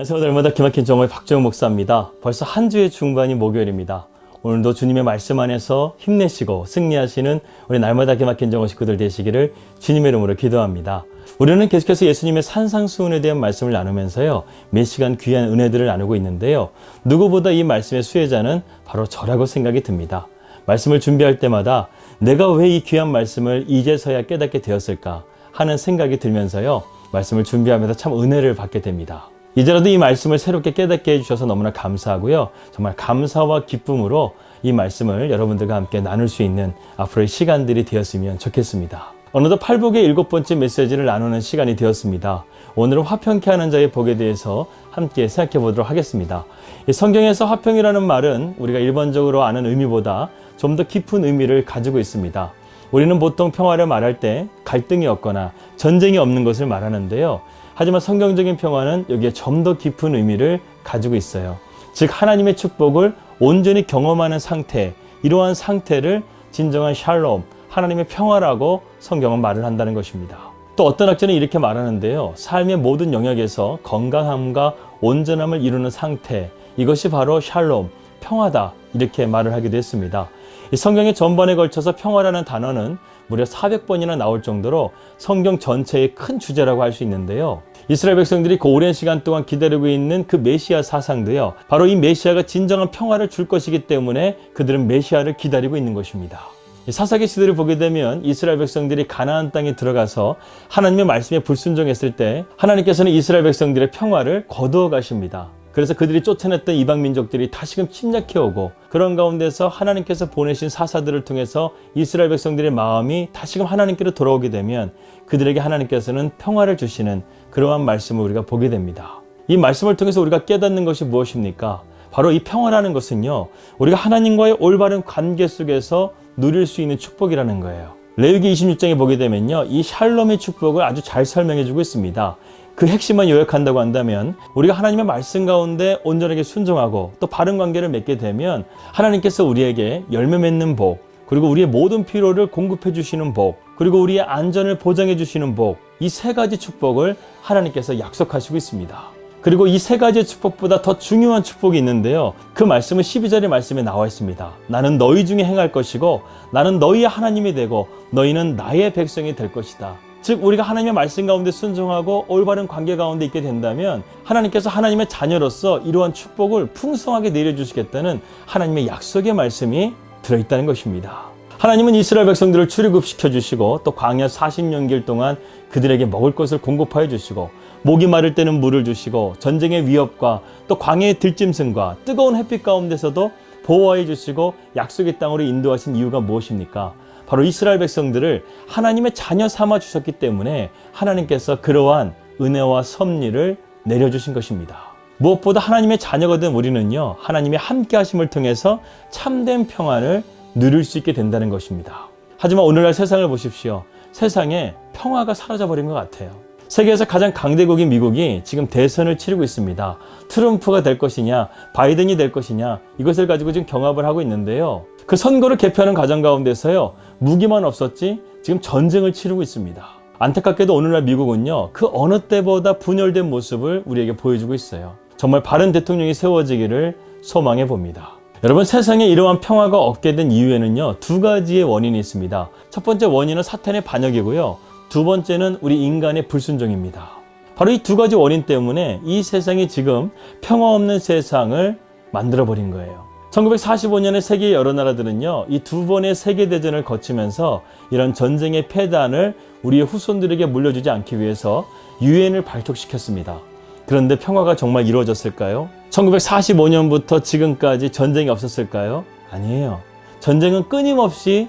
안녕하세요. 날마다 기막힌 정오의 박정우 목사입니다. 벌써 한 주의 중반이 목요일입니다. 오늘도 주님의 말씀 안에서 힘내시고 승리하시는 우리 날마다 기막힌 정오 식구들 되시기를 주님의 이름으로 기도합니다. 우리는 계속해서 예수님의 산상수훈에 대한 말씀을 나누면서요, 몇 시간 귀한 은혜들을 나누고 있는데요, 누구보다 이 말씀의 수혜자는 바로 저라고 생각이 듭니다. 말씀을 준비할 때마다 내가 왜 이 귀한 말씀을 이제서야 깨닫게 되었을까 하는 생각이 들면서요, 말씀을 준비하면서 참 은혜를 받게 됩니다. 이제라도 이 말씀을 새롭게 깨닫게 해주셔서 너무나 감사하고요, 정말 감사와 기쁨으로 이 말씀을 여러분들과 함께 나눌 수 있는 앞으로의 시간들이 되었으면 좋겠습니다. 어느덧 팔복의 7번째 메시지를 나누는 시간이 되었습니다. 오늘은 화평케 하는 자의 복에 대해서 함께 생각해 보도록 하겠습니다. 성경에서 화평이라는 말은 우리가 일반적으로 아는 의미보다 좀 더 깊은 의미를 가지고 있습니다. 우리는 보통 평화를 말할 때 갈등이 없거나 전쟁이 없는 것을 말하는데요, 하지만 성경적인 평화는 여기에 좀 더 깊은 의미를 가지고 있어요. 즉 하나님의 축복을 온전히 경험하는 상태, 이러한 상태를 진정한 샬롬, 하나님의 평화라고 성경은 말을 한다는 것입니다. 또 어떤 학자는 이렇게 말하는데요, 삶의 모든 영역에서 건강함과 온전함을 이루는 상태, 이것이 바로 샬롬, 평화다, 이렇게 말을 하기도 했습니다. 이 성경의 전반에 걸쳐서 평화라는 단어는 무려 400번이나 나올 정도로 성경 전체의 큰 주제라고 할 수 있는데요, 이스라엘 백성들이 그 오랜 시간 동안 기다리고 있는 그 메시아 사상도요, 바로 이 메시아가 진정한 평화를 줄 것이기 때문에 그들은 메시아를 기다리고 있는 것입니다. 사사기 시대를 보게 되면 이스라엘 백성들이 가나안 땅에 들어가서 하나님의 말씀에 불순종했을 때 하나님께서는 이스라엘 백성들의 평화를 거두어 가십니다. 그래서 그들이 쫓아냈던 이방 민족들이 다시금 침략해오고, 그런 가운데서 하나님께서 보내신 사사들을 통해서 이스라엘 백성들의 마음이 다시금 하나님께로 돌아오게 되면 그들에게 하나님께서는 평화를 주시는 그러한 말씀을 우리가 보게 됩니다. 이 말씀을 통해서 우리가 깨닫는 것이 무엇입니까? 바로 이 평화라는 것은요, 우리가 하나님과의 올바른 관계 속에서 누릴 수 있는 축복이라는 거예요. 레위기 26장에 보게 되면요, 이 샬롬의 축복을 아주 잘 설명해 주고 있습니다. 그 핵심만 요약한다고 한다면, 우리가 하나님의 말씀 가운데 온전하게 순종하고 또 바른 관계를 맺게 되면 하나님께서 우리에게 열매 맺는 복, 그리고 우리의 모든 필요를 공급해 주시는 복, 그리고 우리의 안전을 보장해 주시는 복, 이 세 가지 축복을 하나님께서 약속하시고 있습니다. 그리고 이 세 가지의 축복보다 더 중요한 축복이 있는데요, 그 말씀은 12절의 말씀에 나와 있습니다. 나는 너희 중에 행할 것이고 나는 너희의 하나님이 되고 너희는 나의 백성이 될 것이다. 즉 우리가 하나님의 말씀 가운데 순종하고 올바른 관계 가운데 있게 된다면 하나님께서 하나님의 자녀로서 이러한 축복을 풍성하게 내려주시겠다는 하나님의 약속의 말씀이 들어있다는 것입니다. 하나님은 이스라엘 백성들을 출애굽시켜 주시고 또 광야 40년길 동안 그들에게 먹을 것을 공급하여 주시고, 목이 마를 때는 물을 주시고, 전쟁의 위협과 또 광야의 들짐승과 뜨거운 햇빛 가운데서도 보호해 주시고 약속의 땅으로 인도하신 이유가 무엇입니까? 바로 이스라엘 백성들을 하나님의 자녀 삼아 주셨기 때문에 하나님께서 그러한 은혜와 섭리를 내려주신 것입니다. 무엇보다 하나님의 자녀가 된 우리는요, 하나님의 함께 하심을 통해서 참된 평안을 누릴 수 있게 된다는 것입니다. 하지만 오늘날 세상을 보십시오. 세상에 평화가 사라져버린 것 같아요. 세계에서 가장 강대국인 미국이 지금 대선을 치르고 있습니다. 트럼프가 될 것이냐, 바이든이 될 것이냐, 이것을 가지고 지금 경합을 하고 있는데요, 그 선거를 개표하는 과정 가운데서요, 무기만 없었지 지금 전쟁을 치르고 있습니다. 안타깝게도 오늘날 미국은요, 그 어느 때보다 분열된 모습을 우리에게 보여주고 있어요. 정말 바른 대통령이 세워지기를 소망해 봅니다. 여러분, 세상에 이러한 평화가 없게 된 이유에는요, 두 가지의 원인이 있습니다. 첫 번째 원인은 사탄의 반역이고요, 두 번째는 우리 인간의 불순종입니다. 바로 이 두 가지 원인 때문에 이 세상이 지금 평화 없는 세상을 만들어버린 거예요. 1945년에 세계의 여러 나라들은요, 이 두 번의 세계대전을 거치면서 이런 전쟁의 패단을 우리의 후손들에게 물려주지 않기 위해서 유엔을 발족시켰습니다. 그런데 평화가 정말 이루어졌을까요? 1945년부터 지금까지 전쟁이 없었을까요? 아니에요. 전쟁은 끊임없이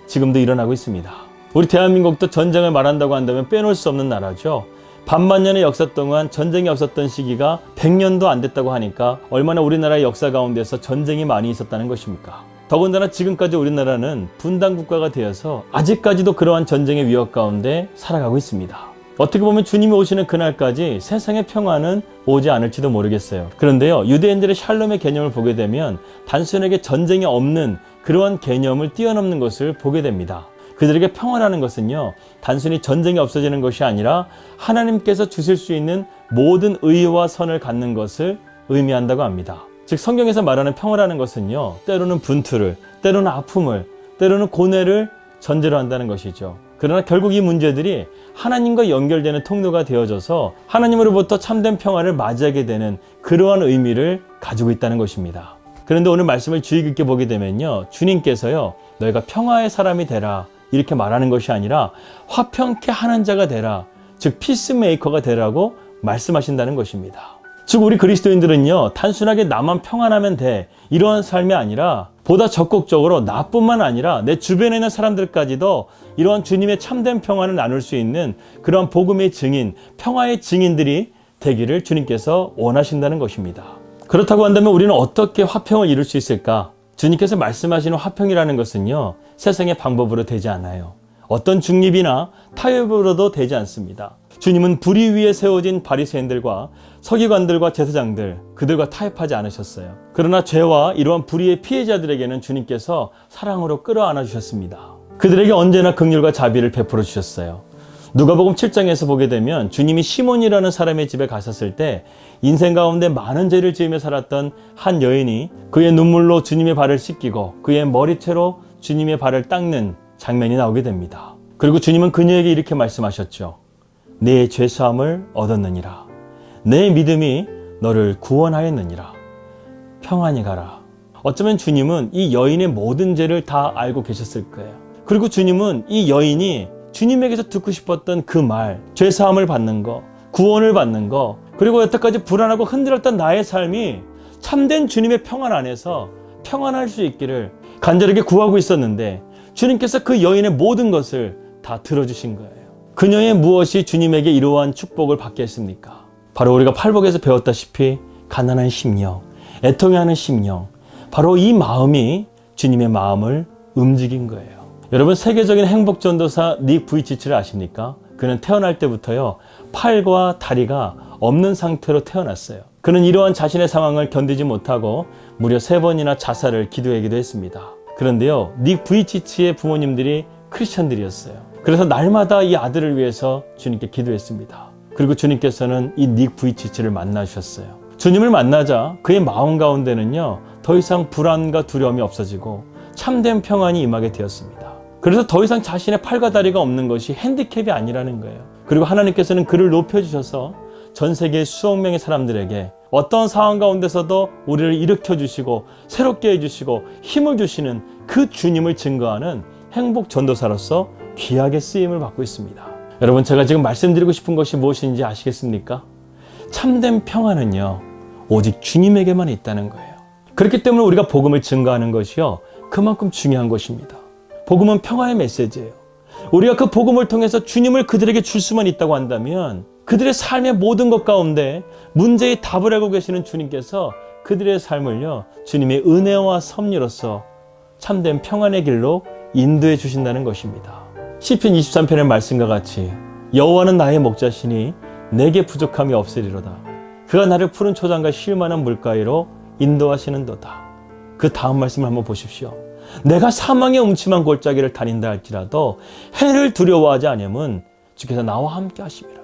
지금도 일어나고 있습니다. 우리 대한민국도 전쟁을 말한다고 한다면 빼놓을 수 없는 나라죠. 반만년의 역사 동안 전쟁이 없었던 시기가 100년도 안 됐다고 하니까 얼마나 우리나라의 역사 가운데서 전쟁이 많이 있었다는 것입니까? 더군다나 지금까지 우리나라는 분단 국가가 되어서 아직까지도 그러한 전쟁의 위협 가운데 살아가고 있습니다. 어떻게 보면 주님이 오시는 그날까지 세상의 평화는 오지 않을지도 모르겠어요. 그런데요, 유대인들의 샬롬의 개념을 보게 되면 단순하게 전쟁이 없는 그러한 개념을 뛰어넘는 것을 보게 됩니다. 그들에게 평화라는 것은요, 단순히 전쟁이 없어지는 것이 아니라 하나님께서 주실 수 있는 모든 의와 선을 갖는 것을 의미한다고 합니다. 즉 성경에서 말하는 평화라는 것은요, 때로는 분투를, 때로는 아픔을, 때로는 고뇌를 전제로 한다는 것이죠. 그러나 결국 이 문제들이 하나님과 연결되는 통로가 되어져서 하나님으로부터 참된 평화를 맞이하게 되는 그러한 의미를 가지고 있다는 것입니다. 그런데 오늘 말씀을 주의 깊게 보게 되면요, 주님께서요, 너희가 평화의 사람이 되라 이렇게 말하는 것이 아니라 화평케 하는 자가 되라, 즉 피스메이커가 되라고 말씀하신다는 것입니다. 즉 우리 그리스도인들은요, 단순하게 나만 평안하면 돼 이러한 삶이 아니라 보다 적극적으로 나뿐만 아니라 내 주변에 있는 사람들까지도 이러한 주님의 참된 평안을 나눌 수 있는 그러한 복음의 증인, 평화의 증인들이 되기를 주님께서 원하신다는 것입니다. 그렇다고 한다면 우리는 어떻게 화평을 이룰 수 있을까? 주님께서 말씀하시는 화평이라는 것은요, 세상의 방법으로 되지 않아요. 어떤 중립이나 타협으로도 되지 않습니다. 주님은 불의 위에 세워진 바리새인들과 서기관들과 제사장들, 그들과 타협하지 않으셨어요. 그러나 죄와 이러한 불의의 피해자들에게는 주님께서 사랑으로 끌어안아 주셨습니다. 그들에게 언제나 긍휼과 자비를 베풀어 주셨어요. 누가복음 7장에서 보게 되면 주님이 시몬이라는 사람의 집에 가셨을 때 인생 가운데 많은 죄를 지으며 살았던 한 여인이 그의 눈물로 주님의 발을 씻기고 그의 머리채로 주님의 발을 닦는 장면이 나오게 됩니다. 그리고 주님은 그녀에게 이렇게 말씀하셨죠. 네 죄사함을 얻었느니라. 내 믿음이 너를 구원하였느니라. 평안히 가라. 어쩌면 주님은 이 여인의 모든 죄를 다 알고 계셨을 거예요. 그리고 주님은 이 여인이 주님에게서 듣고 싶었던 그 말, 죄사함을 받는 거, 구원을 받는 거, 그리고 여태까지 불안하고 흔들었던 나의 삶이 참된 주님의 평안 안에서 평안할 수 있기를 간절하게 구하고 있었는데 주님께서 그 여인의 모든 것을 다 들어주신 거예요. 그녀의 무엇이 주님에게 이러한 축복을 받게 했습니까? 바로 우리가 팔복에서 배웠다시피 가난한 심령, 애통해하는 심령, 바로 이 마음이 주님의 마음을 움직인 거예요. 여러분, 세계적인 행복전도사 닉 부이치치를 아십니까? 그는 태어날 때부터요, 팔과 다리가 없는 상태로 태어났어요. 그는 이러한 자신의 상황을 견디지 못하고 무려 3번이나 자살을 기도하기도 했습니다. 그런데요, 닉 부이치치의 부모님들이 크리스천들이었어요. 그래서 날마다 이 아들을 위해서 주님께 기도했습니다. 그리고 주님께서는 이 닉 부이치치를 만나주셨어요. 주님을 만나자 그의 마음 가운데는요, 더 이상 불안과 두려움이 없어지고 참된 평안이 임하게 되었습니다. 그래서 더 이상 자신의 팔과 다리가 없는 것이 핸디캡이 아니라는 거예요. 그리고 하나님께서는 그를 높여주셔서 전 세계 수억 명의 사람들에게 어떤 상황 가운데서도 우리를 일으켜주시고 새롭게 해주시고 힘을 주시는 그 주님을 증거하는 행복 전도사로서 귀하게 쓰임을 받고 있습니다. 여러분, 제가 지금 말씀드리고 싶은 것이 무엇인지 아시겠습니까? 참된 평안은요, 오직 주님에게만 있다는 거예요. 그렇기 때문에 우리가 복음을 증거하는 것이요, 그만큼 중요한 것입니다. 복음은 평화의 메시지예요. 우리가 그 복음을 통해서 주님을 그들에게 줄 수만 있다고 한다면 그들의 삶의 모든 것 가운데 문제의 답을 알고 계시는 주님께서 그들의 삶을요, 주님의 은혜와 섭리로서 참된 평안의 길로 인도해 주신다는 것입니다. 시편 23편의 말씀과 같이 여호와는 나의 목자시니 내게 부족함이 없으리로다. 그가 나를 푸른 초장과 쉴 만한 물가로 인도하시는도다. 그 다음 말씀을 한번 보십시오. 내가 사망의 음침한 골짜기를 다닌다 할지라도 해를 두려워하지 않으면 주께서 나와 함께 하심이라.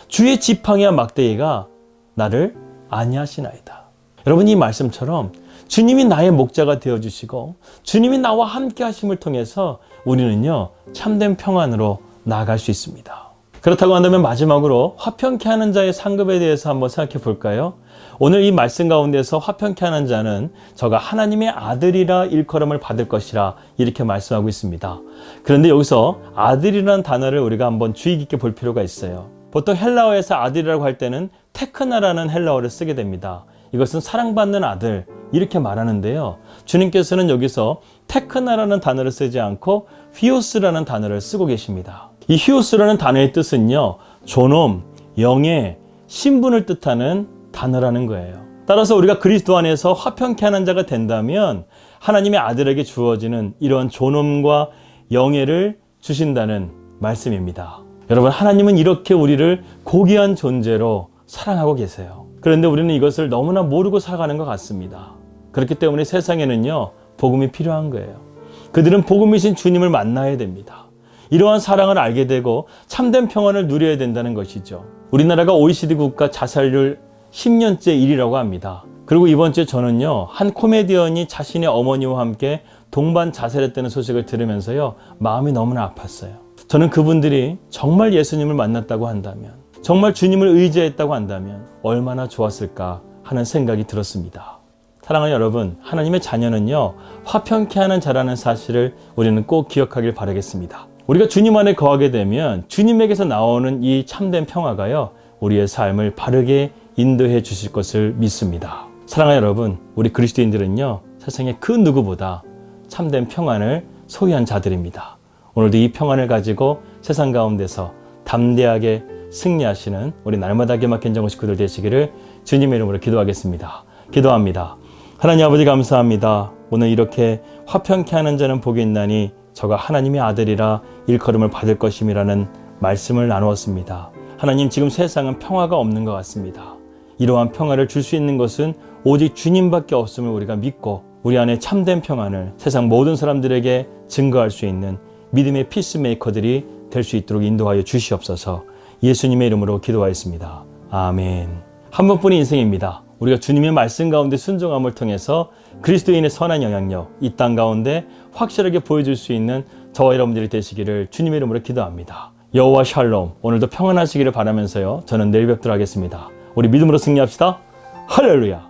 주의 지팡이와 막대기가 나를 안위하시나이다. 여러분, 이 말씀처럼 주님이 나의 목자가 되어주시고 주님이 나와 함께 하심을 통해서 우리는요, 참된 평안으로 나아갈 수 있습니다. 그렇다고 한다면 마지막으로 화평케 하는 자의 상급에 대해서 한번 생각해 볼까요? 오늘 이 말씀 가운데서 화평케 하는 자는 저가 하나님의 아들이라 일컬음을 받을 것이라 이렇게 말씀하고 있습니다. 그런데 여기서 아들이라는 단어를 우리가 한번 주의 깊게 볼 필요가 있어요. 보통 헬라어에서 아들이라고 할 때는 테크나라는 헬라어를 쓰게 됩니다. 이것은 사랑받는 아들 이렇게 말하는데요, 주님께서는 여기서 테크나라는 단어를 쓰지 않고 휘오스라는 단어를 쓰고 계십니다. 이 휘오스라는 단어의 뜻은요, 존엄, 영예, 신분을 뜻하는 단어라는 거예요. 따라서 우리가 그리스도 안에서 화평케 하는 자가 된다면 하나님의 아들에게 주어지는 이러한 존엄과 영예를 주신다는 말씀입니다. 여러분, 하나님은 이렇게 우리를 고귀한 존재로 사랑하고 계세요. 그런데 우리는 이것을 너무나 모르고 살아가는 것 같습니다. 그렇기 때문에 세상에는요, 복음이 필요한 거예요. 그들은 복음이신 주님을 만나야 됩니다. 이러한 사랑을 알게 되고 참된 평안을 누려야 된다는 것이죠. 우리나라가 OECD 국가 자살률 10년째 1위라고 합니다. 그리고 이번 주에 저는요, 한 코미디언이 자신의 어머니와 함께 동반 자살했다는 소식을 들으면서요, 마음이 너무나 아팠어요. 저는 그분들이 정말 예수님을 만났다고 한다면, 정말 주님을 의지했다고 한다면 얼마나 좋았을까 하는 생각이 들었습니다. 사랑하는 여러분, 하나님의 자녀는요, 화평케 하는 자라는 사실을 우리는 꼭 기억하길 바라겠습니다. 우리가 주님 안에 거하게 되면 주님에게서 나오는 이 참된 평화가요, 우리의 삶을 바르게 인도해 주실 것을 믿습니다. 사랑하는 여러분, 우리 그리스도인들은요, 세상의 그 누구보다 참된 평안을 소유한 자들입니다. 오늘도 이 평안을 가지고 세상 가운데서 담대하게 승리하시는 우리 날마다 기막힌 정오 식구들 되시기를 주님의 이름으로 기도하겠습니다. 기도합니다. 하나님 아버지 감사합니다. 오늘 이렇게 화평케 하는 자는 복이 있나니 저가 하나님의 아들이라 일컬음을 받을 것임이라는 말씀을 나누었습니다. 하나님, 지금 세상은 평화가 없는 것 같습니다. 이러한 평화를 줄 수 있는 것은 오직 주님밖에 없음을 우리가 믿고 우리 안에 참된 평안을 세상 모든 사람들에게 증거할 수 있는 믿음의 피스메이커들이 될 수 있도록 인도하여 주시옵소서. 예수님의 이름으로 기도하였습니다. 아멘. 한 번뿐인 인생입니다. 우리가 주님의 말씀 가운데 순종함을 통해서 그리스도인의 선한 영향력, 이 땅 가운데 확실하게 보여줄 수 있는 저와 여러분들이 되시기를 주님의 이름으로 기도합니다. 여호와 샬롬, 오늘도 평안하시기를 바라면서요, 저는 내일 뵙도록 하겠습니다. 우리 믿음으로 승리합시다. 할렐루야.